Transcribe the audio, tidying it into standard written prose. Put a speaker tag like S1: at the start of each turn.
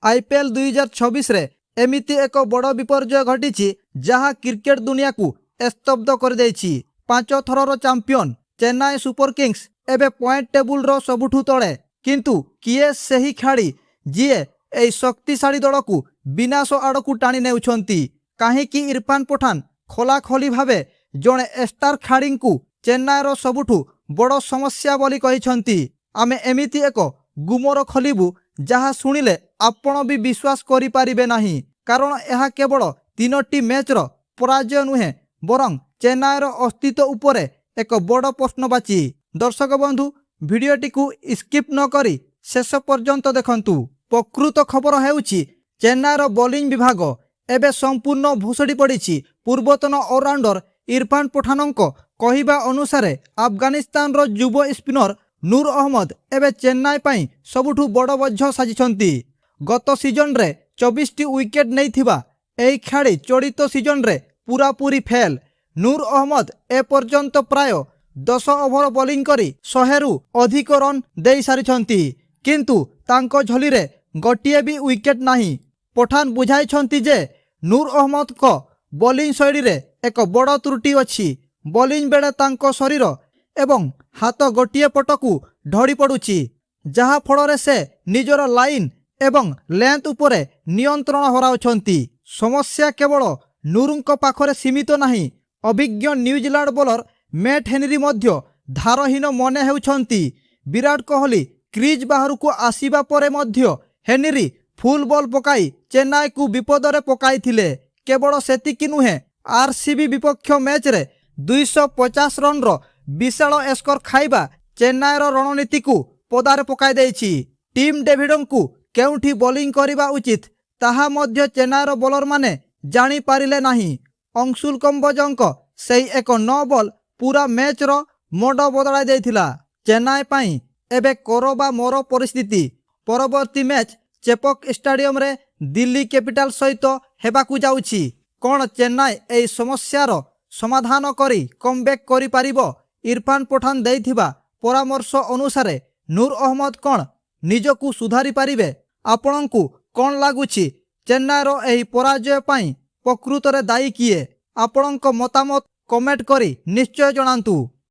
S1: IPL 2026 रे एमिति एक बड़ विपर्यय घटी जहाँ क्रिकेट दुनिया को स्तब्ध कर देछि। 5 थरर चैंपियन चेन्नई सुपर किंग्स एबे पॉइंट टेबुल रो सबुठु तले, किंतु किए सही खेलाड़ी जीए ए शक्तिशाली दल को विनाश आड़ को टाणी नेउछंती। काहेकि इरफान पठान खोलाखोली भावे जड़े स्टार खेलाड़ी को चेन्नईर सबुठु बड़ समस्या बोली कहिछंती। आमे एमिति एक गुमर खोलिबु जहाँ शुणिले आपण भी विश्वास करि पारिबे नाही, कारण यह केवल 3टी मैचर पराजय नुहे बरं चेन्नईर अस्तित्व उपरे एक बड़ प्रश्नवाची। दर्शक बंधु, भिडियोटी को स्किप न करी शेष पर्यंत देखंतु। प्रकृत खबर हेउछि चेन्नईर बोलिंग विभाग एबे संपूर्ण भुसड़ी पड़ी। पूर्वतन ऑलराउंडर इरफान पठानक कहिबा अनुसार अफगानिस्तान रो युव स्पिनर नूर अहमद एबे चेन्नई पाई सबुठु बड़ बोझ साजिछंती। गत सीजन रे 24टी विकेट नैथिबा एही खेलाड़ी चलित सीजन रे पूरापूरी फेल। नूर अहमद ए पर्यंत प्राय 10 ओभर बोलिंग करी 100 रु अधिक रन दे सारिछंती, किंतु तांको झोली रे गोटिए भी विकेट नाही। पठान बुझाइछंती जे नूर अहमद को बोलिंग शैली रे एक बड़ त्रुटि अछि। बोलिंग बेले तांको शरीर एवं हाथ गोटिए पटकू ढड़ी पड़ुछि, जहा फल से निजर लाइन एवं लेंथ उपरे नियंत्रण हराउछंती। समस्या केवल नूरଙ୍କ पाखरे सीमित नाही। अभिज्ञ न्यूजीलैंड बोलर मैट हेनरी मध्य धारहीन मने हेउछंती। विराट कोहली क्रीज बाहर को आसीबा परे मध्य हेनरी फुल बॉल पकाई चेन्नई को विपदरे पकाइथिले। केवल सेतिकी नुहे, आरसीबी विपक्ष मैच रे 250 रन रो विशाल स्कोर खाइबा चेन्नईर रणनीति को पदारे पकाई देछि। टीम डेविड को केउठी बोलिंग करिबा उचित ताहा मध्य चेन्नईर बोलर माने जानी पारिले नाही। अंशुल कंबोजंक सेही एक 9 बॉल पूरा मैच रो मोड बदलाई देथिला। चेन्नई पाई एबे कोरोबा मोर परिस्थिति। परवर्ती मैच चेपक स्टेडियम रे दिल्ली कैपिटल सहित हेबाकू जाउछि। कोन चेन्नई ए समस्यार समाधान करी कमबैक करि पारिबो? इरफान पठान देइथिबा परामर्श अनुसार नूर अहमद कोन निजकू सुधारी पारिबे? आपणकू कोन लागुछि चेन्नईर एही पराजय पाई प्रकृतरे दायी किए? आपणक मतामत कमेंट करी निश्चय जणांतु।